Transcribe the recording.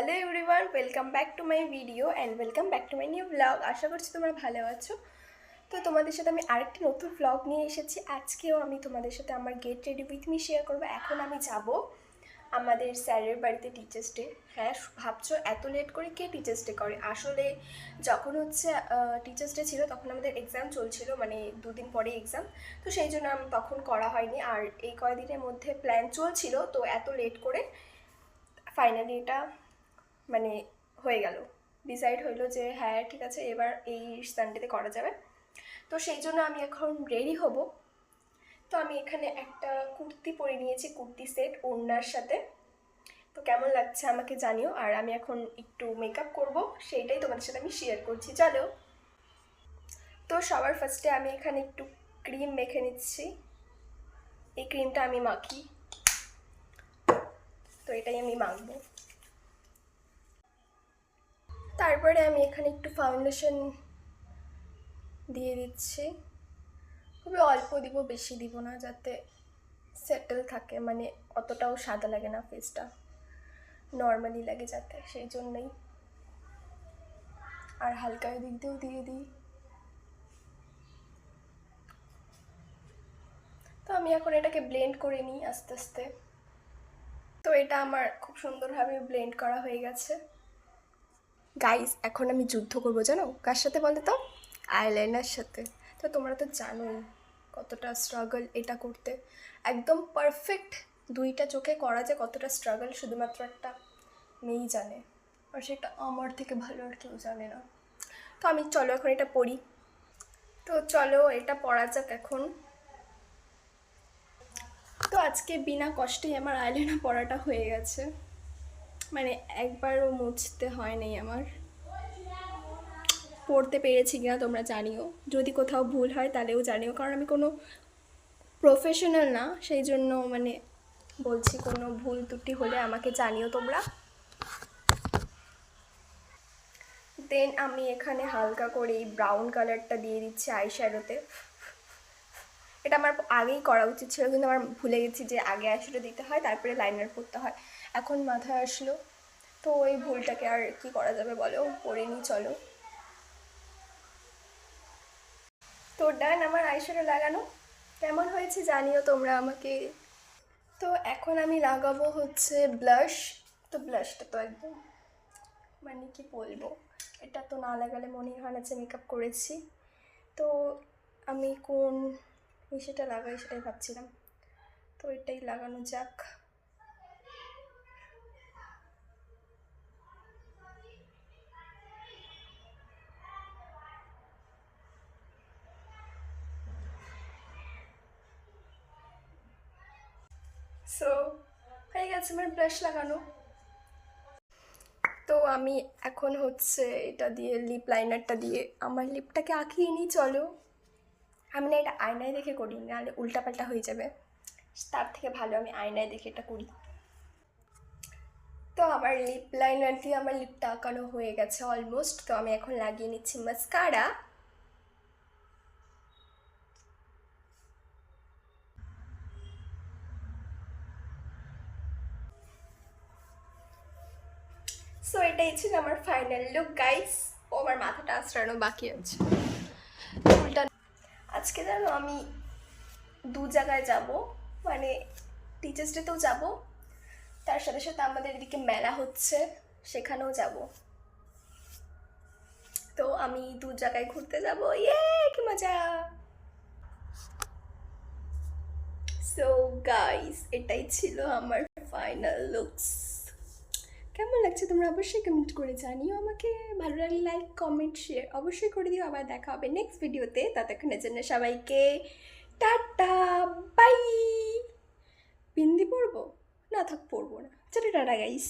Hello everyone, welcome back to my video and welcome back to my new blog. আশা করছি তোমরা ভালো আছো। তো তোমাদের সাথে আমি আরেকটি নতুন ব্লগ নিয়ে এসেছি। আজকেও আমি তোমাদের সাথে আমার get ready with me share করবো। এখন আমি যাব আমাদের স্যারের বাড়িতে টিচার্স ডে। হ্যাঁ, ভাবছো এত লেট করে কে টিচার্স ডে করে? আসলে যখন হচ্ছে টিচার্স ডে ছিল তখন আমাদের এক্সাম চলছিল, মানে দুদিন পরে এক্সাম। তো সেই জন্য তখন করা হয়নি। আর এই কয়দিনের মধ্যে প্ল্যান চলছিল, তো এত লেট করে ফাইনালি এটা মানে হয়ে গেল, ডিসাইড হইলো যে হ্যাঁ ঠিক আছে এবার এই সানডেতে করা যাবে। তো সেই জন্য আমি এখন রেডি হব। তো আমি এখানে একটা কুর্তি পরে নিয়েছি, কুর্তি সেট ওড়নার সাথে। তো কেমন লাগছে আমাকে জানিও। আর আমি এখন একটু মেকআপ করব, সেইটাই তোমাদের সাথে আমি শেয়ার করছি, চলো। তো সবার ফার্স্টে আমি এখানে একটু ক্রিম মেখে নিচ্ছি। এই ক্রিমটা আমি মাখি, তো এটাই আমি মাখবো। তারপরে আমি এখানে একটু ফাউন্ডেশন দিয়ে দিচ্ছি। খুবই অল্প দিব, বেশি দিব না, যাতে সেটেল থাকে, মানে অতটাও সাদা লাগে না, ফেসটা নর্মালি লাগে যাতে, সেই জন্যই। আর হালকা দিক দিয়েও দিয়ে দিই। তো আমি এখন এটাকে ব্লেন্ড করে নিই আস্তে আস্তে। তো এটা আমার খুব সুন্দরভাবে ব্লেন্ড করা হয়ে গেছে। গাইস, এখন আমি যুদ্ধ করবো, জানো কার সাথে বলতে? তো আইলাইনার সাথে। তো তোমরা তো জানোই কতটা স্ট্রাগল এটা করতে। একদম পারফেক্ট দুইটা চোখে করা যে কতটা স্ট্রাগল, শুধুমাত্র একটা মেয়েই জানে, আর সেটা আমার থেকে ভালো আর কেউ জানে না। তো আমি চলো এখন এটা পড়ি। তো চলো এটা পড়া যাক এখন। তো আজকে বিনা কষ্টেই আমার আইলাইনার পড়াটা হয়ে গেছে, মানে একবারও মুছতে হয় নাই আমার। পড়তে পেরেছি কিনা তোমরা জানিও, যদি কোথাও ভুল হয় তাহলেও জানিও, কারণ আমি কোনো প্রফেশনাল না, সেই জন্য মানে বলছি কোনো ভুল ত্রুটি হলে আমাকে জানিও তোমরা। দেন আমি এখানে হালকা করে এই ব্রাউন কালারটা দিয়ে দিচ্ছি আইশ্যাডোতে। এটা আমার আগেই করা উচিত ছিল, কিন্তু আমার ভুলে গেছি যে আগে আইশ্যাডো দিতে হয় তারপরে লাইনার পরতে হয়, এখন মাথায় আসলো। তো ওই ভুলটাকে আর কি করা যাবে বলো, পরে নিই চলো। তো ডান, আমার আইশ্যাডো লাগানো কেমন হয়েছে জানিও তোমরা আমাকে। তো এখন আমি লাগাবো হচ্ছে ব্লাশ। তো ব্লাশটা তো একদম মানে কি বলবো, এটা তো না লাগালে মনে হয় না যে মেকআপ করেছি। তো আমি কোন সেটা লাগাই সেটাই ভাবছিলাম, তো এটাই লাগানো যাক। সো হয়ে গেছে আমার ব্লাশ লাগানো। তো আমি এখন হচ্ছে এটা দিয়ে লিপ লাইনারটা দিয়ে আমার লিপটাকে আঁকিয়ে নিই, চলো। আমি না এটা আয়নায় দেখে করি, নাহলে উল্টাপাল্টা হয়ে যাবে, তার থেকে ভালো আমি আয়নায় দেখে এটা করি। তো আমার লিপ লাইনার দিয়ে আমার লিপটা আঁকানো হয়ে গেছে অলমোস্ট। তো আমি এখন লাগিয়ে নিচ্ছি মাস্কারা। সো এটাই ছিল আমার ফাইনাল লুক গাইস। ও আমার মাথাটা আঁচড়ানো বাকি আছে, চুলটা। আজকে জানো আমি দু জায়গায় যাব, মানে টিচার্স ডেতেও যাব, তার সাথে সাথে আমাদের এদিকে মেলা হচ্ছে সেখানেও যাব। তো আমি দু জায়গায় ঘুরতে যাব, ইয়ে কি মজা। সো গাইস, এটাই ছিল আমার ফাইনাল লুকস। কেমন লাগছে তোমরা অবশ্যই কমেন্ট করে জানিও আমাকে। ভালো লাগলে লাইক কমেন্ট শেয়ার অবশ্যই করে দিও। আবার দেখা হবে নেক্সট ভিডিওতে, ততক্ষণের জন্য সবাইকে টাটা, বাই। বিন্দি পরবো না, থাক পরবো না, চলো টাটা গাইস।